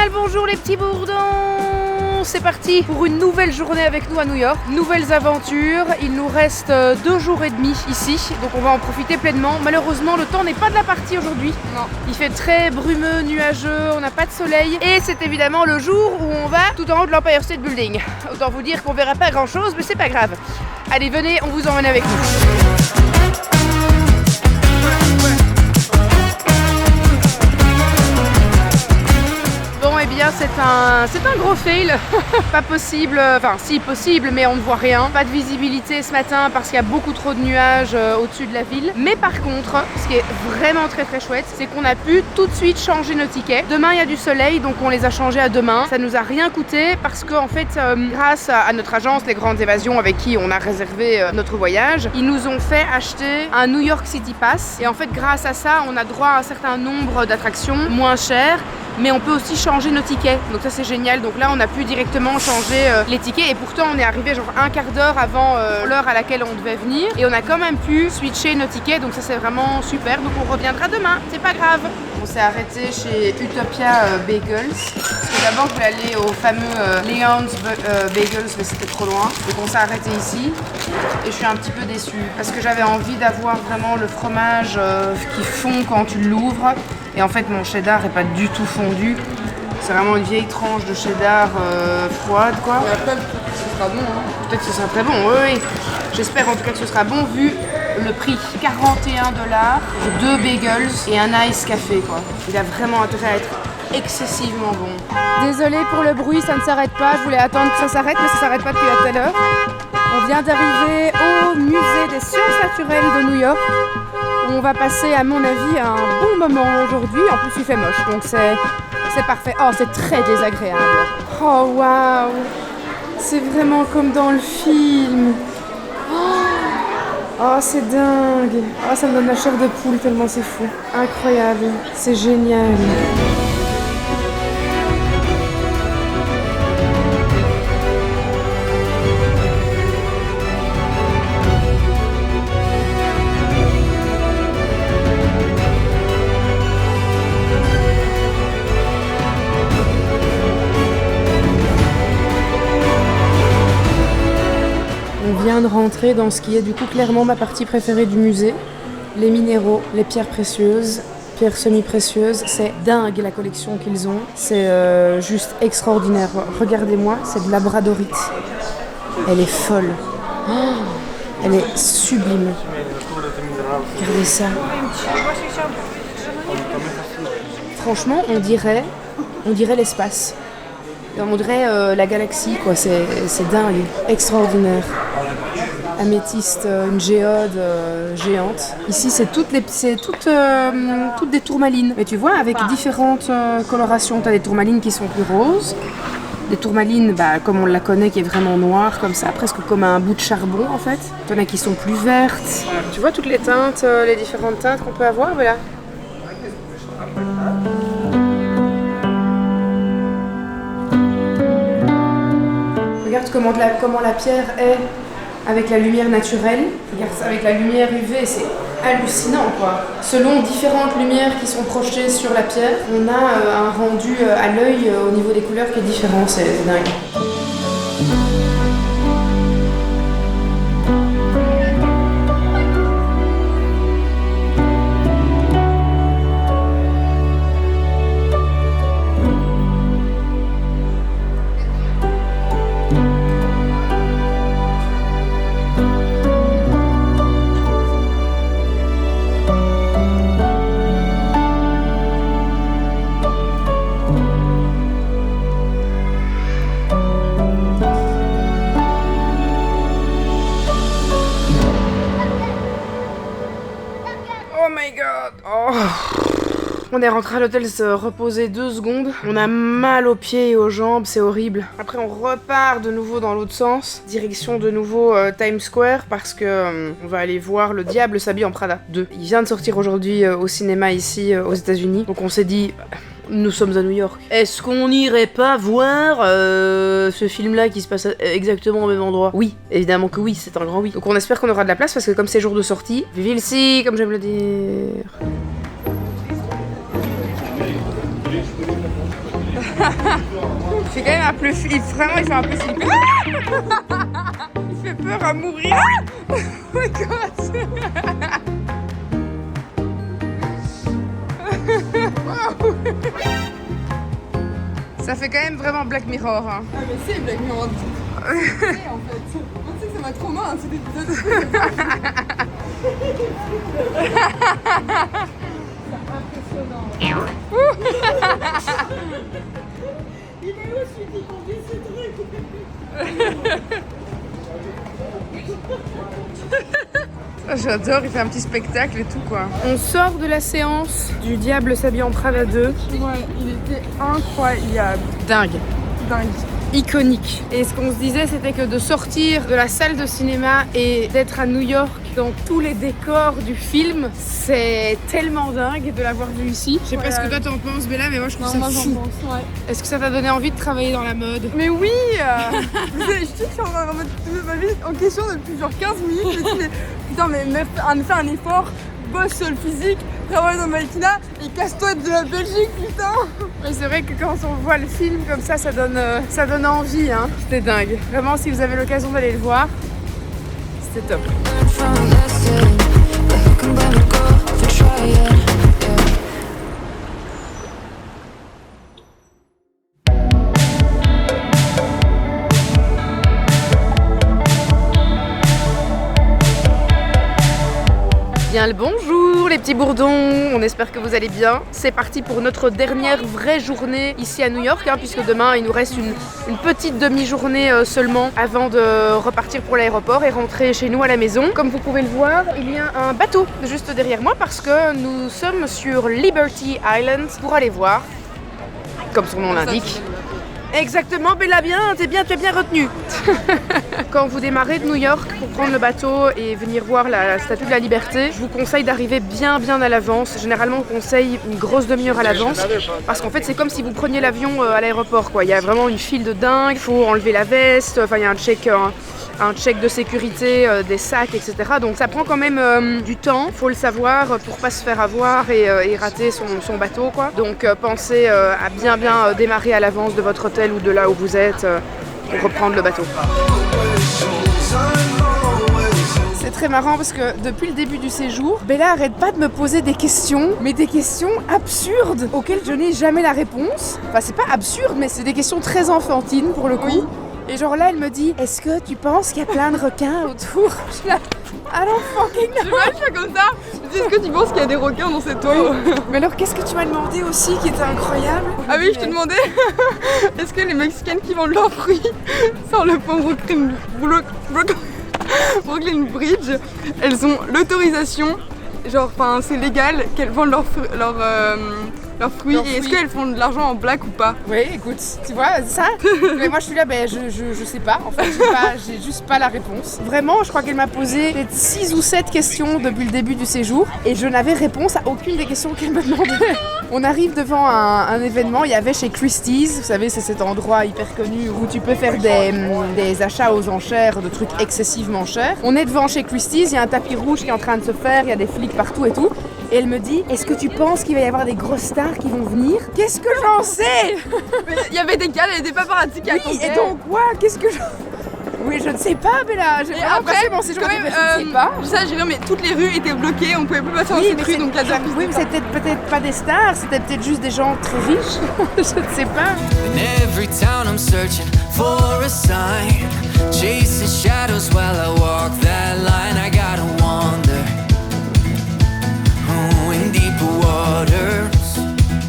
génial, bonjour les petits bourdons. C'est parti pour une nouvelle journée avec nous à New York. Nouvelles aventures, il nous reste 2 jours et demi ici, donc on va en profiter pleinement. Malheureusement, le temps n'est pas de la partie aujourd'hui. Non. Il fait très brumeux, nuageux, on n'a pas de soleil. Et c'est évidemment le jour où on va tout en haut de l'Empire State Building. Autant vous dire qu'on verra pas grand chose, mais c'est pas grave. Allez, venez, on vous emmène avec nous. Eh bien c'est un gros fail, pas possible, enfin si possible mais on ne voit rien, pas de visibilité ce matin parce qu'il y a beaucoup trop de nuages au-dessus de la ville. Mais par contre, ce qui est vraiment très chouette, c'est qu'on a pu tout de suite changer nos tickets. Demain il y a du soleil donc on les a changés à demain, ça nous a rien coûté parce qu'en fait grâce à notre agence Les Grandes Évasions avec qui on a réservé notre voyage, ils nous ont fait acheter un New York City Pass et en fait grâce à ça on a droit à un certain nombre d'attractions moins chères. Mais on peut aussi changer nos tickets, donc ça c'est génial. Donc là on a pu directement changer les tickets et pourtant on est arrivé genre un quart d'heure avant l'heure à laquelle on devait venir et on a quand même pu switcher nos tickets, donc ça c'est vraiment super. Donc on reviendra demain, c'est pas grave. On s'est arrêté chez Utopia Bagels parce que d'abord je voulais aller au fameux Leon's Bagels mais c'était trop loin, donc on s'est arrêté ici et je suis un petit peu déçue parce que j'avais envie d'avoir vraiment le fromage qui fond quand tu l'ouvres. Et en fait mon cheddar n'est pas du tout fondu, c'est vraiment une vieille tranche de cheddar froide quoi. Et après peut-être que ce sera bon hein. Peut-être que ce sera très bon, oui. J'espère en tout cas que ce sera bon vu le prix. 41 $, 2 bagels et un ice café quoi. Il a vraiment intérêt à être excessivement bon. Désolée pour le bruit, ça ne s'arrête pas, je voulais attendre que ça s'arrête mais ça s'arrête pas depuis tout à l'heure. On vient d'arriver au musée des sciences naturelles de New York. On va passer à mon avis un bon moment aujourd'hui, en plus il fait moche donc c'est parfait. Oh c'est très désagréable. Oh waouh, c'est vraiment comme dans le film. Oh c'est dingue. Oh ça me donne la chair de poule tellement c'est fou. Incroyable, c'est génial. On vient de rentrer dans ce qui est du coup clairement ma partie préférée du musée. Les minéraux, les pierres précieuses, pierres semi-précieuses. C'est dingue la collection qu'ils ont. C'est juste extraordinaire. Regardez-moi, c'est de labradorite. Elle est folle. Oh, elle est sublime. Regardez ça. Franchement, on dirait l'espace. On dirait la galaxie, quoi. C'est dingue, extraordinaire. Améthyste, une géode géante. Ici, c'est toutes des tourmalines. Mais tu vois, avec différentes colorations. Tu as des tourmalines qui sont plus roses. Des tourmalines, comme on la connaît, qui est vraiment noire, comme ça, presque comme un bout de charbon, en fait. Tu en as qui sont plus vertes. Tu vois toutes les teintes, les différentes teintes qu'on peut avoir, voilà. Regarde comment la pierre est avec la lumière naturelle. Regarde ça avec la lumière UV, c'est hallucinant quoi. Selon différentes lumières qui sont projetées sur la pierre, on a un rendu à l'œil au niveau des couleurs qui est différent, c'est dingue. On est rentré à l'hôtel se reposer 2 secondes. On a mal aux pieds et aux jambes, c'est horrible. Après on repart de nouveau dans l'autre sens. Direction de nouveau Times Square parce que on va aller voir Le Diable s'habille en Prada 2. Il vient de sortir aujourd'hui au cinéma ici aux États-Unis. Donc on s'est dit... Nous sommes à New York. Est-ce qu'on n'irait pas voir ce film-là qui se passe exactement au même endroit? Oui, évidemment que oui, c'est un grand oui. Donc on espère qu'on aura de la place parce que comme c'est jour de sortie, vive ici, comme j'aime le dire. Il fait quand même un peu... Vraiment, il fait un peu flipper. Il fait peur à mourir. Oh my god. Wow. Ça fait quand même vraiment Black Mirror. Hein. Ah mais c'est Black Mirror. En fait. Moi tu sais que ça m'a trop marre cet épisode. C'est impressionnant. Il est où celui qui conduit ce truc? J'adore, il fait un petit spectacle et tout quoi. On sort de la séance du Diable s'habille en Prada 2. Ouais, il était incroyable. Dingue. Dingue. Iconique. Et ce qu'on se disait, c'était que de sortir de la salle de cinéma et d'être à New York dans tous les décors du film, c'est tellement dingue de l'avoir vu ici. Je sais pas ce que toi t'en penses, Bella, mais moi je trouve ça fou. Ouais. Est-ce que ça t'a donné envie de travailler dans la mode? Mais oui. Je dis que je suis en train de remettre toute ma vie en question depuis genre 15 minutes. Je me dis mais putain mais fais un effort, bosse sur le physique, travaille dans Malkina et casse-toi de la Belgique putain. Mais c'est vrai que quand on voit le film comme ça donne envie. Hein. C'était dingue. Vraiment, si vous avez l'occasion d'aller le voir, c'était top. Bien le bonjour les petits bourdons, on espère que vous allez bien. C'est parti pour notre dernière vraie journée ici à New York, hein, puisque demain il nous reste une petite demi-journée seulement avant de repartir pour l'aéroport et rentrer chez nous à la maison. Comme vous pouvez le voir, il y a un bateau juste derrière moi parce que nous sommes sur Liberty Island pour aller voir, comme son nom l'indique. Exactement, Bella, tu es bien retenu. Quand vous démarrez de New York pour prendre le bateau et venir voir la Statue de la Liberté, je vous conseille d'arriver bien à l'avance. Généralement, on conseille une grosse demi-heure à l'avance parce qu'en fait, c'est comme si vous preniez l'avion à l'aéroport, quoi. Il y a vraiment une file de dingue, il faut enlever la veste, enfin, il y a un check de sécurité, des sacs, etc. Donc ça prend quand même du temps, faut le savoir, pour pas se faire avoir et rater son bateau, quoi. Donc pensez à bien démarrer à l'avance de votre hôtel ou de là où vous êtes pour reprendre le bateau. C'est très marrant parce que depuis le début du séjour, Bella arrête pas de me poser des questions, mais des questions absurdes auxquelles je n'ai jamais la réponse. Enfin, c'est pas absurde, mais c'est des questions très enfantines pour le coup. Oui. Et genre là, elle me dit, est-ce que tu penses qu'il y a plein de requins autour? Je suis là, I don't fucking know. Je fais comme ça. Je dis, est-ce que tu penses qu'il y a des requins dans cette eau? Mais alors, qu'est-ce que tu m'as demandé aussi qui était incroyable? Ah oui, je te demandais, est-ce que les Mexicaines qui vendent leurs fruits sur le pont Brooklyn Bridge, elles ont l'autorisation, genre, enfin, c'est légal qu'elles vendent leurs fruits, et est-ce qu'elles font de l'argent en black ou pas? Oui, écoute, tu vois, ça, mais moi je suis là, je sais pas, en fait, j'ai juste pas la réponse. Vraiment, je crois qu'elle m'a posé peut-être 6 ou 7 questions depuis le début du séjour, et je n'avais réponse à aucune des questions qu'elle me demandait. On arrive devant un événement, il y avait chez Christie's, vous savez, c'est cet endroit hyper connu où tu peux faire des achats aux enchères de trucs excessivement chers. On est devant chez Christie's, il y a un tapis rouge qui est en train de se faire, il y a des flics partout et tout. Et elle me dit, est-ce que tu penses qu'il va y avoir des grosses stars qui vont venir? Qu'est-ce que j'en sais? Il y avait des gars, il y avait des paparazzi qui Oui, et donc quoi? Qu'est-ce que Oui, je ne sais pas, Bella. J'ai pas après mon séjour, je ne sais pas. Ça, j'ai vu, mais toutes les rues étaient bloquées, on pouvait plus passer dans cette rue, donc il y a oui, mais c'était peut-être pas des stars, c'était peut-être juste des gens très riches. Je ne sais pas. In every town I'm searching for a sign, chasing shadows while I walk that line. I gotta wander, in deeper waters.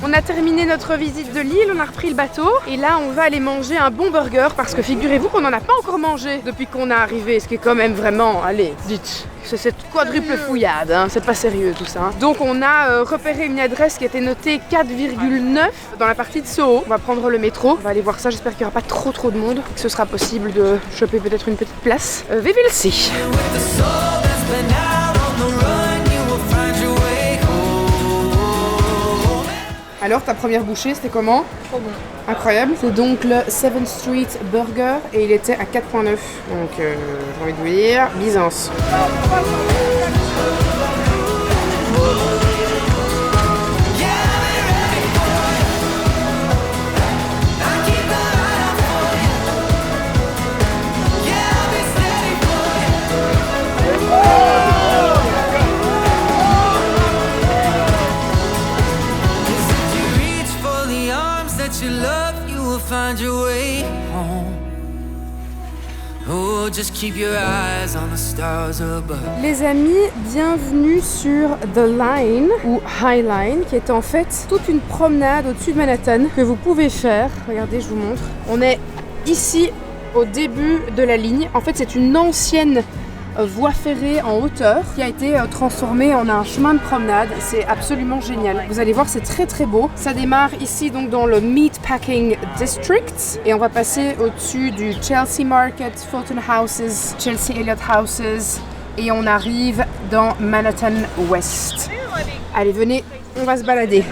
On a terminé notre visite de l'île, on a repris le bateau et là on va aller manger un bon burger parce que figurez-vous qu'on n'en a pas encore mangé depuis qu'on est arrivé, ce qui est quand même vraiment, allez, dites, c'est cette quadruple fouillade, hein, c'est pas sérieux tout ça. Hein. Donc on a repéré une adresse qui était notée 4,9 dans la partie de Soho. On va prendre le métro, on va aller voir ça, j'espère qu'il n'y aura pas trop de monde, que ce sera possible de choper peut-être une petite place. We will see. Alors, ta première bouchée, c'était comment? Trop bon. Incroyable. C'est donc le 7th Street Burger et il était à 4,9. Donc, j'ai envie de vous dire, Byzance. just keep your eyes on the stars above. Les amis, bienvenue sur The Line ou High Line, qui est en fait toute une promenade au-dessus de Manhattan que vous pouvez faire. Regardez, je vous montre. On est ici au début de la ligne. En fait, c'est une ancienne voie ferrée en hauteur qui a été transformée en un chemin de promenade. C'est absolument génial. Vous allez voir, c'est très très beau. Ça démarre ici donc dans le Meatpacking District et on va passer au-dessus du Chelsea Market, Fulton Houses, Chelsea Elliott Houses et on arrive dans Manhattan West. Allez, venez, on va se balader.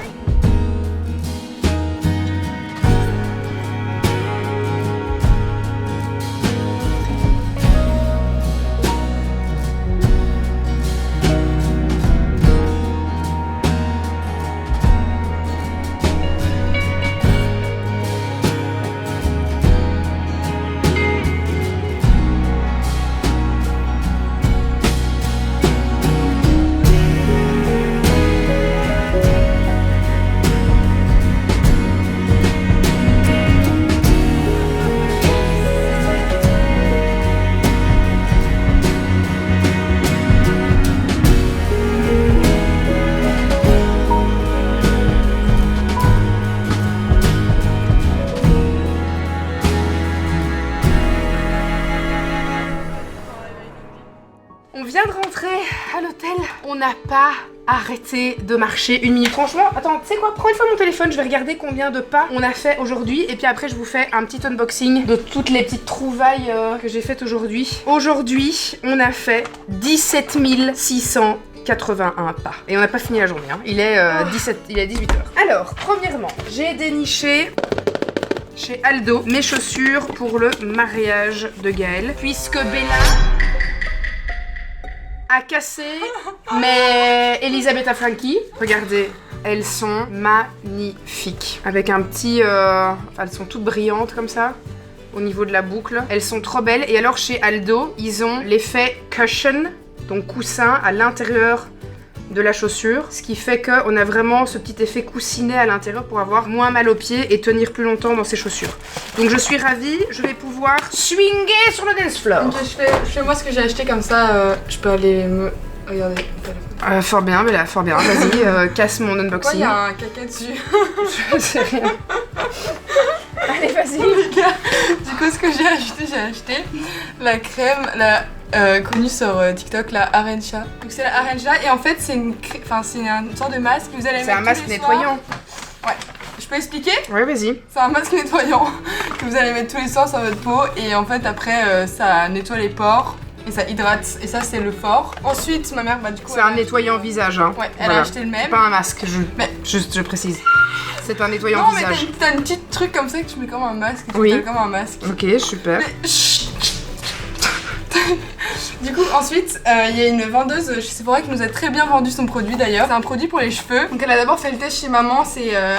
On vient de rentrer à l'hôtel, on n'a pas arrêté de marcher une minute. Franchement, attends, tu sais quoi, prends une fois mon téléphone, je vais regarder combien de pas on a fait aujourd'hui et puis après je vous fais un petit unboxing de toutes les petites trouvailles que j'ai faites aujourd'hui. Aujourd'hui, on a fait 17 681 pas. Et on n'a pas fini la journée, hein. Il est 18h. Alors, premièrement, j'ai déniché chez Aldo mes chaussures pour le mariage de Gaël, puisque Bella a cassé mais Elisabetta Franchi, regardez, elles sont magnifiques. Avec un petit... elles sont toutes brillantes comme ça, au niveau de la boucle. Elles sont trop belles. Et alors chez Aldo, ils ont l'effet cushion, donc coussin à l'intérieur de la chaussure, ce qui fait qu'on a vraiment ce petit effet coussinet à l'intérieur pour avoir moins mal aux pieds et tenir plus longtemps dans ses chaussures. Donc je suis ravie, je vais pouvoir swinger sur le dance floor. Ok, je fais moi ce que j'ai acheté comme ça, je peux aller me... Regarder mon téléphone. Fort bien, Bella, fort bien. Vas-y, casse mon unboxing. Pourquoi il y a un caca dessus? Je sais rien. Allez, vas-y. Les gars, du coup ce que j'ai acheté la crème, connue sur TikTok, la Arencha. Donc c'est la Arencha et en fait c'est une sorte de masque que vous allez mettre. C'est un masque nettoyant. Ouais. Je peux expliquer? Ouais, vas-y. C'est un masque nettoyant que vous allez mettre tous les soirs sur votre peau et en fait après ça nettoie les pores. Et ça hydrate, et ça c'est le fort. Ensuite, ma mère, bah du coup... C'est un nettoyant visage, hein. Ouais, elle a acheté le même. Pas un masque, je précise. C'est un nettoyant visage. Non, mais t'as une petite truc comme ça que tu mets comme un masque, et tu oui. comme un masque. Ok, super. Mais... Du coup, ensuite, il y a une vendeuse chez Sephora qui nous a très bien vendu son produit d'ailleurs. C'est un produit pour les cheveux. Donc elle a d'abord fait le test chez maman,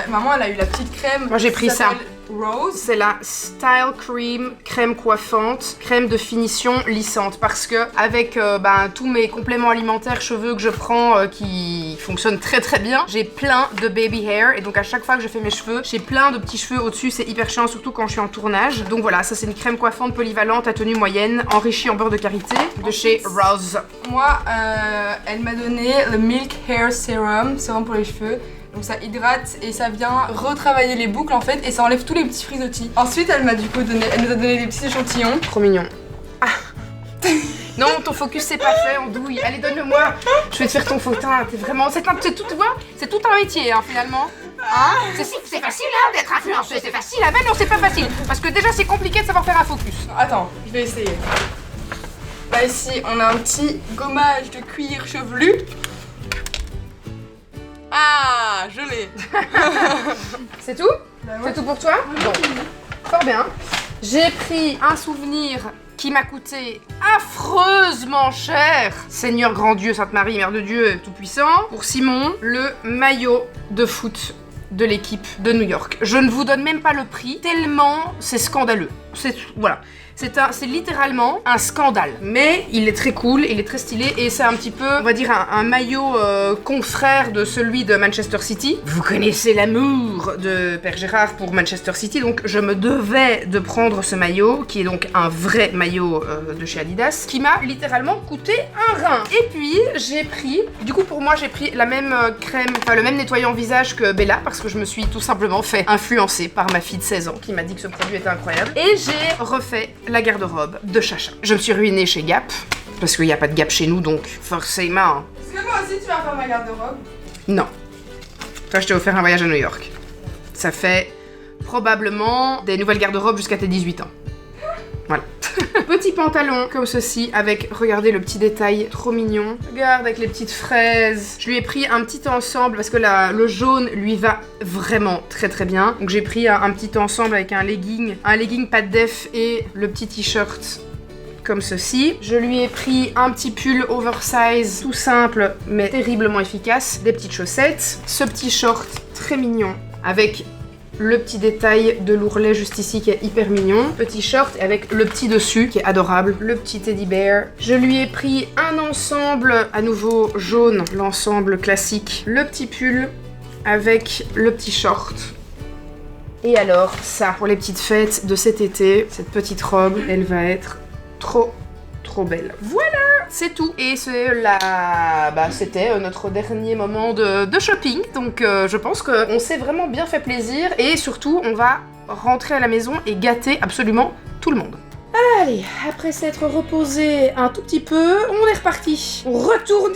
maman elle a eu la petite crème. Moi j'ai pris ça. Rose. C'est la Style Cream, crème coiffante, crème de finition lissante. Parce que avec tous mes compléments alimentaires cheveux que je prends qui fonctionnent très très bien, j'ai plein de baby hair. Et donc à chaque fois que je fais mes cheveux, j'ai plein de petits cheveux au-dessus. C'est hyper chiant, surtout quand je suis en tournage. Donc voilà, ça c'est une crème coiffante polyvalente à tenue moyenne, enrichie en beurre de karité de chez Rose. Moi, elle m'a donné le Milk Hair Serum, sérum pour les cheveux. Donc ça hydrate et ça vient retravailler les boucles en fait et ça enlève tous les petits frisottis. Ensuite elle m'a du coup donné, elle nous a donné des petits échantillons. Trop mignon. Ah. Non, ton focus c'est pas fait, andouille. Allez, donne-le-moi. Je vais te faire ton fautin. T'es vraiment, c'est tout, tu vois, c'est tout un métier hein, finalement. Hein, c'est facile hein, d'être influenceuse, c'est facile. Ah ben non, c'est pas facile parce que déjà c'est compliqué de savoir faire un focus. Attends, je vais essayer. Là ici on a un petit gommage de cuir chevelu. Ah, je l'ai. C'est tout? Bah ouais. C'est tout pour toi? Bon, fort bien. J'ai pris un souvenir qui m'a coûté affreusement cher. Seigneur grand Dieu, Sainte Marie, Mère de Dieu, Tout-Puissant. Pour Simon, le maillot de foot de l'équipe de New York. Je ne vous donne même pas le prix, tellement c'est scandaleux. Voilà. C'est littéralement un scandale. Mais il est très cool, il est très stylé et c'est un petit peu, on va dire, un maillot confrère de celui de Manchester City. Vous connaissez l'amour de Père Gérard pour Manchester City, donc je me devais de prendre ce maillot, qui est donc un vrai maillot de chez Adidas, qui m'a littéralement coûté un rein. Et puis, j'ai pris, du coup pour moi j'ai pris la même crème, enfin le même nettoyant visage que Bella, parce que je me suis tout simplement fait influencer par ma fille de 16 ans, qui m'a dit que ce produit était incroyable. Et j'ai refait la garde-robe de Chacha. Je me suis ruinée chez Gap, parce qu'il n'y a pas de Gap chez nous, donc forcément... Est-ce que moi aussi tu vas faire ma garde-robe? Non. Toi, je t'ai offert un voyage à New York. Ça fait probablement des nouvelles garde-robes jusqu'à tes 18 ans. Voilà. Petit pantalon comme ceci avec, regardez le petit détail trop mignon. Regarde avec les petites fraises. Je lui ai pris un petit ensemble parce que le jaune lui va vraiment très très bien. Donc j'ai pris un petit ensemble avec un legging pas de def et le petit t-shirt comme ceci. Je lui ai pris un petit pull oversize tout simple mais terriblement efficace. Des petites chaussettes. Ce petit short très mignon avec le petit détail de l'ourlet juste ici qui est hyper mignon. Petit short avec le petit dessus qui est adorable. Le petit teddy bear. Je lui ai pris un ensemble à nouveau jaune, l'ensemble classique. Le petit pull avec le petit short. Et alors ça, pour les petites fêtes de cet été, cette petite robe, elle va être trop belle. Voilà, c'est tout. Et c'était notre dernier moment de shopping. Donc je pense qu'on s'est vraiment bien fait plaisir. Et surtout, on va rentrer à la maison et gâter absolument tout le monde. Allez, après s'être reposé un tout petit peu, on est reparti. On retourne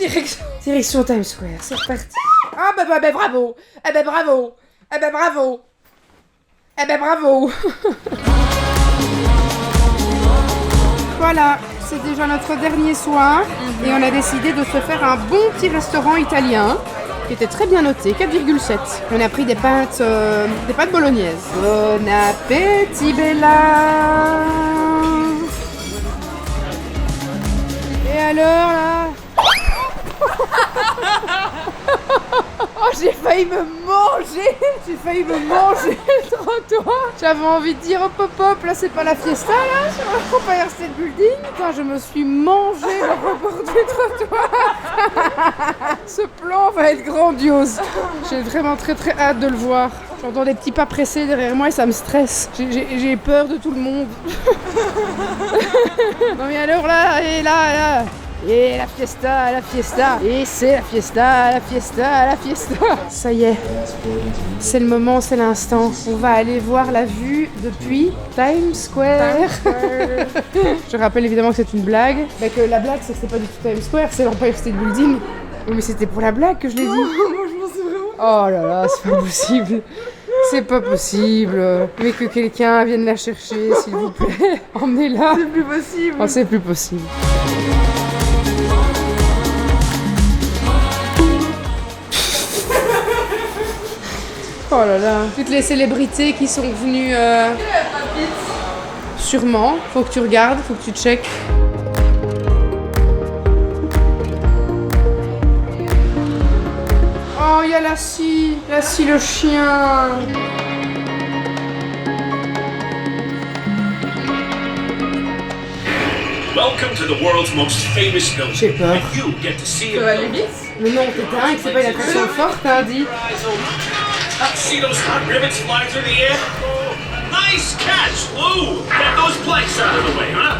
direction Times Square. C'est reparti. Ah bah bravo. Eh ben bravo. Eh ben bravo. Eh ben bravo. Voilà, c'est déjà notre dernier soir et on a décidé de se faire un bon petit restaurant italien qui était très bien noté, 4,7. On a pris des pâtes bolognaises. Bon appétit, Bella. Et alors là? Oh, j'ai failli me manger le trottoir. J'avais envie de dire hop hop hop, là c'est pas la fiesta là, sur l'Empire State Building. Putain, je me suis mangé le rebord du trottoir. Ce plan va être grandiose. J'ai vraiment très hâte de le voir. J'entends des petits pas pressés derrière moi et ça me stresse. J'ai peur de tout le monde. Non mais alors là, et là. Et la fiesta, et c'est la fiesta. Ça y est, c'est le moment, c'est l'instant. On va aller voir la vue depuis Times Square. Je rappelle évidemment que c'est une blague. Mais que la blague, c'est que c'est pas du tout Times Square, c'est l'Empire State Building. Oui, mais c'était pour la blague que je l'ai dit. Moi je pensais vraiment. Oh là là, c'est pas possible. C'est pas possible. Mais que quelqu'un vienne la chercher, s'il vous plaît. Emmenez-la. C'est plus possible. Oh, c'est plus possible. Oh là là, toutes les célébrités qui sont venues... Sûrement, faut que tu regardes, faut que tu checkes. Oh, il y a Lassie le chien. Welcome to the world's most famous building. J'ai peur. And you get to see it. Ça va aller vite? Mais non, t'es dingue, c'est pas une attraction forte, t'as dit. See those hot rivets fly through the air? Nice catch, Lou! Get those planks out of the way, huh?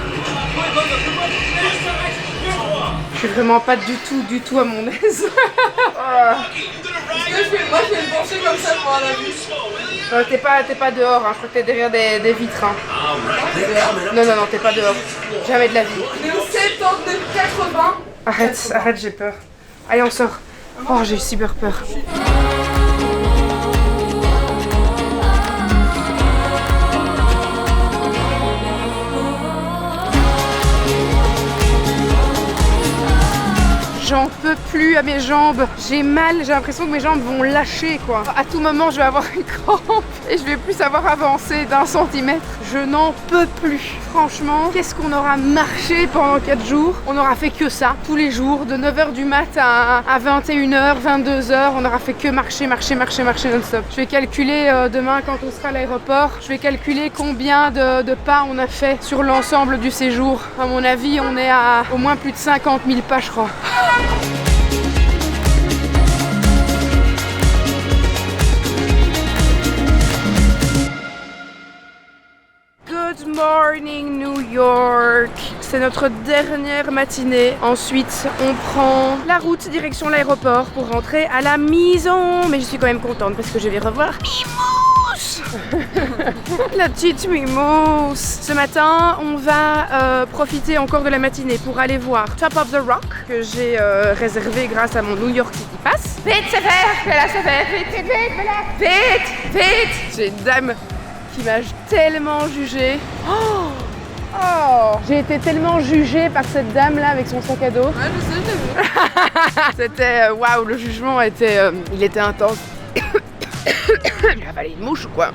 Je suis vraiment pas du tout à mon aise. Moi je vais me pencher comme ça pour la vue. T'es pas dehors, hein. Je crois que t'es derrière des vitres. Hein. Non, t'es pas dehors. Jamais de la vie. On est au 79,80. Arrête, j'ai peur. Allez, on sort. Oh, j'ai eu super peur. J'en peux plus à mes jambes. J'ai mal, j'ai l'impression que mes jambes vont lâcher quoi. À tout moment, je vais avoir une crampe et je vais plus savoir avancer d'1 centimètre. Je n'en peux plus. Franchement, qu'est-ce qu'on aura marché pendant 4 jours? On aura fait que ça, tous les jours, de 9h du mat à 21h, 22h. On aura fait que marcher non-stop. Je vais calculer demain quand on sera à l'aéroport. Je vais calculer combien de pas on a fait sur l'ensemble du séjour. À mon avis, on est à au moins plus de 50 000 pas, je crois. Good morning New York. C'est notre dernière matinée. Ensuite, on prend la route direction l'aéroport pour rentrer à la maison. Mais je suis quand même contente parce que je vais revoir Mimousse. La petite Mimousse. Ce matin, on va profiter encore de la matinée pour aller voir Top of the Rock que j'ai réservé grâce à mon New York City Pass. Vite, c'est fait. Là, c'est fait. Vite. J'ai une dame qui m'a tellement jugée. Oh, j'ai été tellement jugée par cette dame là avec son sac à dos. Ouais, je sais, j'ai vu. C'était waouh, le jugement était, il était intense. J'ai avalé une mouche ou quoi?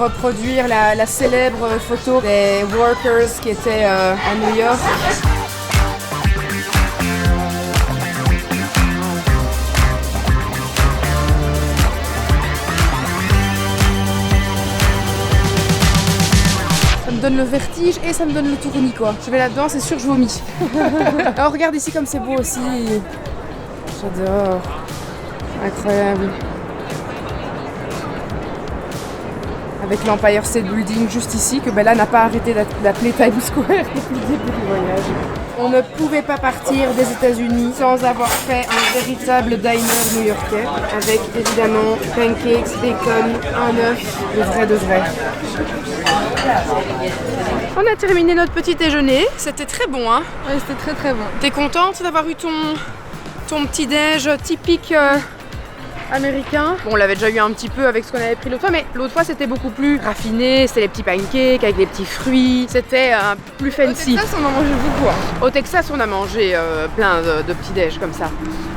Reproduire la célèbre photo des workers qui étaient à New York. Ça me donne le vertige et ça me donne le tournis quoi. Je vais là-dedans, c'est sûr je vomis. Alors regarde ici comme c'est beau aussi. J'adore. Incroyable. Avec l'Empire State Building juste ici, que Bella n'a pas arrêté d'appeler Times Square depuis le début du voyage. On ne pouvait pas partir des États-Unis sans avoir fait un véritable diner new-yorkais, avec évidemment pancakes, bacon, un œuf, le vrai de vrai. On a terminé notre petit déjeuner, c'était très bon hein. Ouais, c'était très très bon. T'es contente d'avoir eu ton petit déj typique américain? Bon, on l'avait déjà eu un petit peu avec ce qu'on avait pris l'autre fois, mais l'autre fois c'était beaucoup plus raffiné, c'était les petits pancakes avec les petits fruits, c'était plus fancy. Au Texas, on en mangeait beaucoup. Hein. Au Texas, on a mangé plein de petits déj comme ça.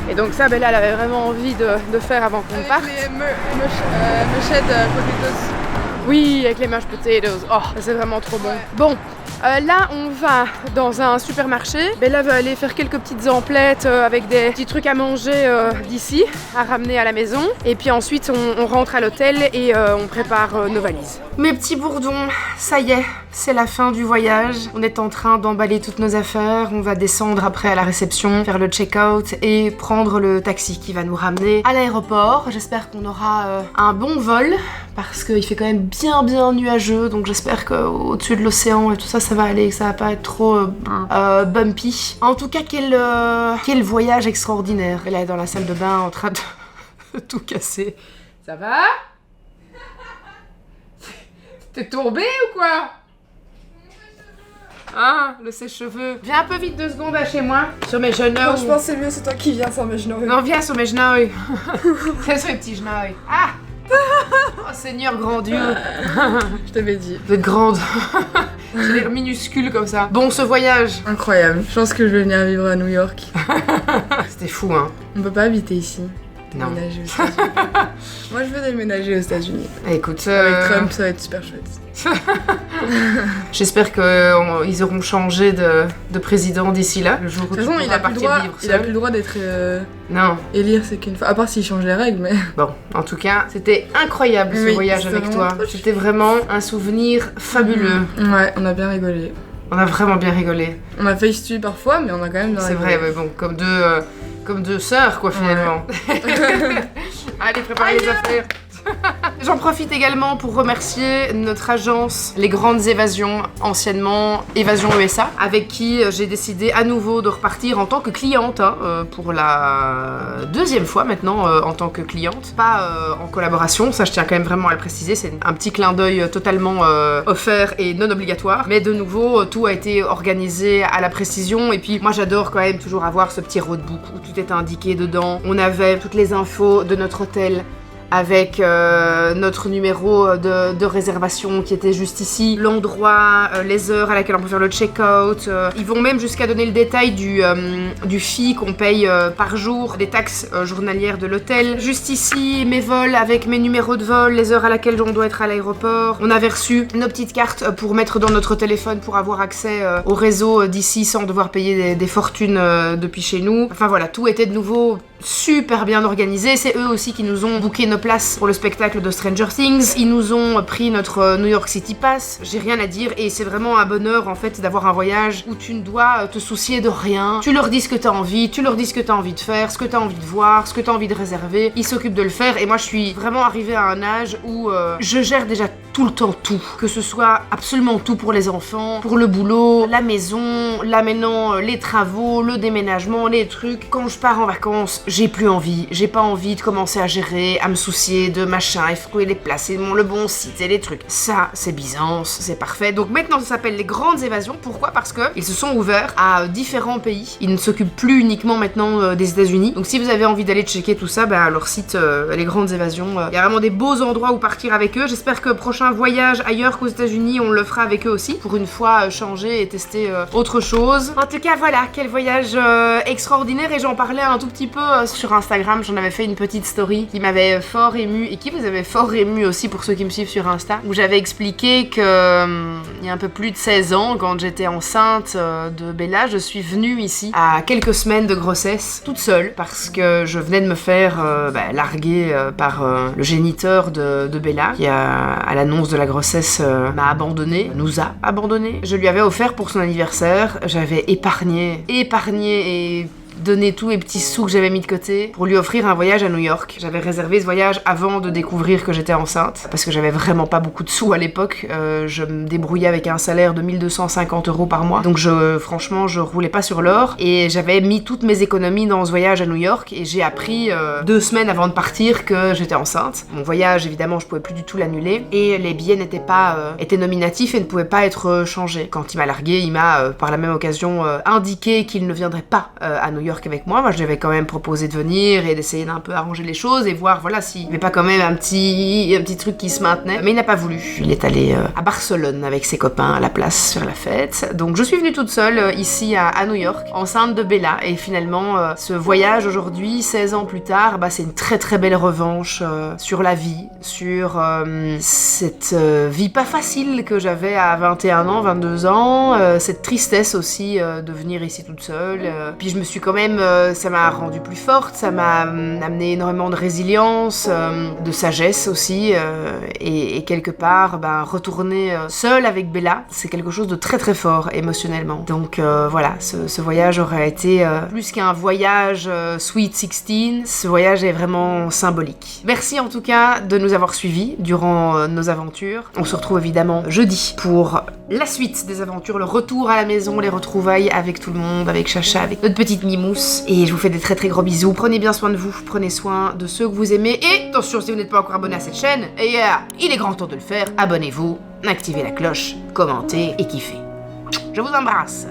Et donc ça, Bella, elle avait vraiment envie de faire avant qu'on Avec parte. les mushed potatoes. Oui, avec les mashed potatoes. Oh, c'est vraiment trop bon. Ouais. Bon, là, on va dans un supermarché. Bella veut aller faire quelques petites emplettes avec des petits trucs à manger d'ici, à ramener à la maison. Et puis ensuite, on rentre à l'hôtel et on prépare nos valises. Mes petits bourdons, ça y est, c'est la fin du voyage. On est en train d'emballer toutes nos affaires. On va descendre après à la réception, faire le check-out et prendre le taxi qui va nous ramener à l'aéroport. J'espère qu'on aura un bon vol parce qu'il fait quand même bien nuageux. Donc j'espère qu'au-dessus de l'océan et tout ça, ça va aller, que ça va pas être trop bumpy. En tout cas, quel voyage extraordinaire. Elle est dans la salle de bain en train de tout casser. Ça va? T'es tombé ou quoi? Ah, le sèche-cheveux. Viens un peu vite 2 secondes à chez moi. Sur mes genoux. Non, je pense que c'est mieux, c'est toi qui viens sans mes genoux. Non, viens sur mes genoux. C'est sur les petits genoux. Ah! Oh Seigneur grand Dieu. Je t'avais dit. Vous êtes grande. J'ai l'air minuscule comme ça. Bon, ce voyage. Incroyable. Je pense que je vais venir vivre à New York. C'était fou, hein. On peut pas habiter ici. Non. Déménager aux États-Unis. Moi, je veux déménager aux États-Unis. Écoute, Avec Trump, ça va être super chouette. J'espère qu'ils auront changé de président d'ici là. Le jour où De toute façon, tu il a pourras plus le partir droit, vivre il a seul. plus le droit d'être Non. élire, c'est qu'une fois. À part s'il change les règles, mais. Bon, en tout cas, c'était incroyable ce Oui, voyage c'était avec vraiment toi. trop C'était vraiment un souvenir fabuleux. Ouais, on a bien rigolé. On a vraiment bien rigolé. On a failli se tuer parfois, mais on a quand même bien C'est rigolé. vrai, mais bon, comme deux sœurs, quoi, finalement. Allez, préparez les affaires. J'en profite également pour remercier notre agence Les Grandes Évasions, anciennement Évasion USA, avec qui j'ai décidé à nouveau de repartir en tant que cliente, pour la deuxième fois maintenant en tant que cliente. Pas en collaboration, ça je tiens quand même vraiment à le préciser, c'est un petit clin d'œil totalement offert et non obligatoire. Mais de nouveau, tout a été organisé à la précision et puis moi j'adore quand même toujours avoir ce petit roadbook où tout est indiqué dedans. On avait toutes les infos de notre hôtel avec notre numéro de réservation qui était juste ici, l'endroit, les heures à laquelle on peut faire le check-out. Ils vont même jusqu'à donner le détail du fee qu'on paye par jour, des taxes journalières de l'hôtel. Juste ici, mes vols avec mes numéros de vol, les heures à laquelle on doit être à l'aéroport. On avait reçu nos petites cartes pour mettre dans notre téléphone pour avoir accès au réseau d'ici sans devoir payer des fortunes depuis chez nous. Enfin voilà, tout était de nouveau super bien organisé. C'est eux aussi qui nous ont booké nos places pour le spectacle de Stranger Things. Ils nous ont pris notre New York City Pass. J'ai rien à dire et c'est vraiment un bonheur en fait d'avoir un voyage où tu ne dois te soucier de rien. Tu leur dis ce que t'as envie, tu leur dis ce que t'as envie de faire, ce que t'as envie de voir, ce que t'as envie de réserver. Ils s'occupent de le faire et moi je suis vraiment arrivée à un âge où je gère déjà tout le temps tout. Que ce soit absolument tout pour les enfants, pour le boulot, la maison, là maintenant les travaux, le déménagement, les trucs. Quand je pars en vacances, j'ai plus envie. J'ai pas envie de commencer à gérer, à me soucier de machin, il faut trouver les places, et le bon site et les trucs. Ça, c'est Byzance, c'est parfait. Donc maintenant, ça s'appelle les Grandes Évasions. Pourquoi? Parce que ils se sont ouverts à différents pays. Ils ne s'occupent plus uniquement maintenant des États-Unis. Donc si vous avez envie d'aller checker tout ça, bah, leur site, les Grandes Évasions, il y a vraiment des beaux endroits où partir avec eux. J'espère que prochain voyage ailleurs qu'aux États-Unis, on le fera avec eux aussi. Pour une fois, changer et tester autre chose. En tout cas, voilà, quel voyage extraordinaire. Et j'en parlais un tout petit peu sur Instagram. J'en avais fait une petite story qui m'avait fort émue et qui vous avait fort ému aussi pour ceux qui me suivent sur Insta, où j'avais expliqué que il y a un peu plus de 16 ans, quand j'étais enceinte de Bella, je suis venue ici à quelques semaines de grossesse toute seule parce que je venais de me faire larguer par le géniteur de Bella qui à l'annonce de la grossesse m'a abandonnée, nous a abandonnés. Je lui avais offert pour son anniversaire, j'avais épargné et donner tous les petits sous que j'avais mis de côté pour lui offrir un voyage à New York. J'avais réservé ce voyage avant de découvrir que j'étais enceinte parce que j'avais vraiment pas beaucoup de sous à l'époque. Je me débrouillais avec un salaire de 1250 € par mois. Donc franchement, je roulais pas sur l'or et j'avais mis toutes mes économies dans ce voyage à New York et j'ai appris 2 semaines avant de partir que j'étais enceinte. Mon voyage, évidemment, je pouvais plus du tout l'annuler et les billets étaient nominatifs et ne pouvaient pas être changés. Quand il m'a largué, il m'a par la même occasion indiqué qu'il ne viendrait pas à New York avec moi. Moi, je lui avais quand même proposé de venir et d'essayer d'un peu arranger les choses et voir, voilà, s'il n'y avait pas quand même un petit truc qui se maintenait. Mais il n'a pas voulu. Il est allé à Barcelone avec ses copains à la place faire la fête. Donc, je suis venue toute seule ici à New York, enceinte de Bella. Et finalement, ce voyage aujourd'hui, 16 ans plus tard, c'est une très très belle revanche sur la vie, sur cette vie pas facile que j'avais à 21 ans, 22 ans, cette tristesse aussi de venir ici toute seule. Puis je me suis quand même ça m'a rendue plus forte, ça m'a amené énormément de résilience, de sagesse aussi, et quelque part, retourner seule avec Bella, c'est quelque chose de très très fort émotionnellement. Donc voilà, ce voyage aurait été plus qu'un voyage Sweet 16, ce voyage est vraiment symbolique. Merci en tout cas de nous avoir suivis durant nos aventures. On se retrouve évidemment jeudi pour la suite des aventures, le retour à la maison, les retrouvailles avec tout le monde, avec Chacha, avec notre petite Mimousse. Et je vous fais des très très gros bisous. Prenez bien soin de vous, prenez soin de ceux que vous aimez. Et attention, si vous n'êtes pas encore abonné à cette chaîne, il est grand temps de le faire. Abonnez-vous, activez la cloche, commentez et kiffez. Je vous embrasse.